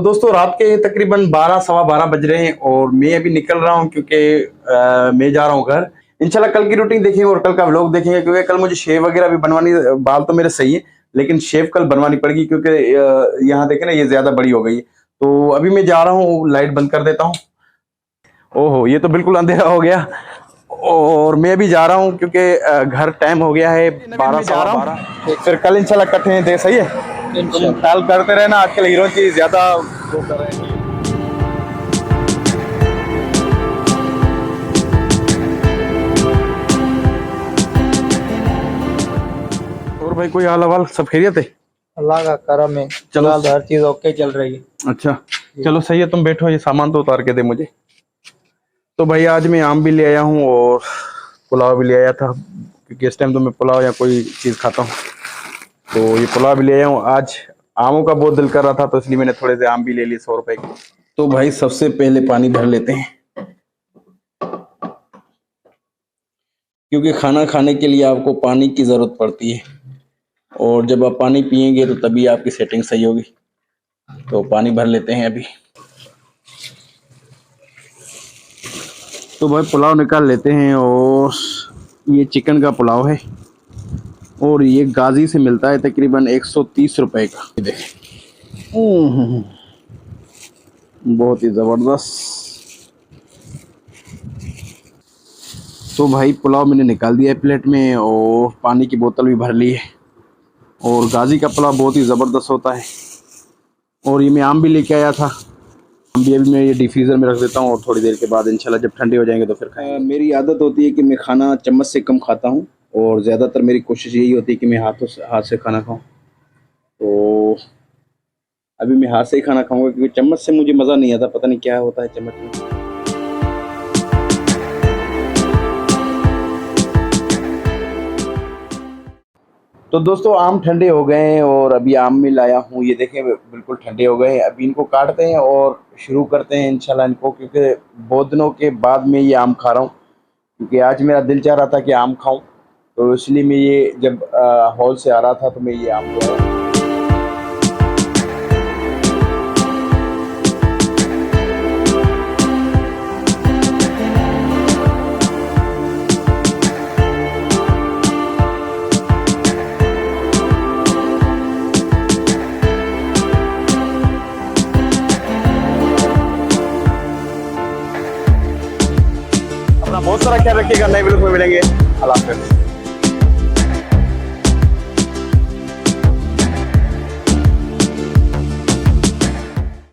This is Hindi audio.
दोस्तों रात के तकरीबन 12 सवा 12 बज रहे हैं और मैं अभी निकल रहा हूं क्योंकि मैं जा रहा हूं घर। इंशाल्लाह कल की रूटीन देखेंगे और कल का व्लॉग देखेंगे क्योंकि कल मुझे शेव वगैरह भी बनवानी। बाल तो मेरे सही है लेकिन शेव कल बनवानी पड़ेगी क्योंकि यहाँ देखे ना ये ज्यादा बड़ी हो गई है। तो अभी मैं जा रहा हूँ, लाइट बंद कर देता हूँ। ओहो ये तो बिल्कुल अंधेरा हो गया और मैं भी जा रहा हूँ क्योंकि घर टाइम हो गया है 12 सवा 12। फिर कल इंशाल्लाह इकट्ठे हैं। दे सही है, तुम ख्याल करते रहना। आजकल हीरो की ज्यादा वो कर रहे हैं। और भाई कोई हाल हवाल सब खैरियत है? अल्लाह का करम है। चलो हर चीज ओके चल रही है। अच्छा चलो सही है, तुम बैठो, ये सामान तो उतार के दे मुझे। तो भाई आज मैं आम भी ले आया हूँ और पुलाव भी ले आया था क्योंकि इस टाइम तो मैं पुलाव या कोई चीज़ खाता हूँ। तो ये पुलाव भी ले आया हूँ। आज आमों का बहुत दिल कर रहा था तो इसलिए मैंने थोड़े से आम भी ले लिए 100 रुपए के। तो भाई सबसे पहले पानी भर लेते हैं क्योंकि खाना खाने के लिए आपको पानी की ज़रूरत पड़ती है और जब आप पानी पियेंगे तो तभी आपकी सेटिंग सही होगी। तो पानी भर लेते हैं अभी। तो भाई पुलाव निकाल लेते हैं और ये चिकन का पुलाव है और ये गाजी से मिलता है तकरीबन 130 रुपए का। देखें बहुत ही ज़बरदस्त। तो भाई पुलाव मैंने निकाल दिया है प्लेट में और पानी की बोतल भी भर ली है और गाजी का पुलाव बहुत ही ज़बरदस्त होता है। और ये मैं आम भी लेके आया था, आम भी अभी मैं ये डिफ्यूज़र में रख देता हूँ और थोड़ी देर के बाद इंशाल्लाह जब ठंडे हो जाएंगे तो फिर खाएंगे। मेरी आदत होती है कि मैं खाना चम्मच से कम खाता हूँ और ज़्यादातर मेरी कोशिश यही होती है कि मैं हाथ से खाना खाऊं। तो अभी मैं हाथ से ही खाना खाऊंगा क्योंकि चम्मच से मुझे मज़ा नहीं आता, पता नहीं क्या होता है चम्मच में। तो दोस्तों आम ठंडे हो गए हैं और अभी आम में लाया हूँ, ये देखें बिल्कुल ठंडे हो गए हैं। अभी इनको काटते हैं और शुरू करते हैं इंशाल्लाह इनको, क्योंकि बहुत दिनों के बाद मैं ये आम खा रहा हूँ क्योंकि आज मेरा दिल चाह रहा था कि आम खाऊं। तो इसलिए मैं ये जब हॉल से आ रहा था तो मैं ये आम ले आया। अपना बहुत सारा ख्याल रखिएगा, नए वीडियो में मिलेंगे। अल्लाह हाफ़िज़।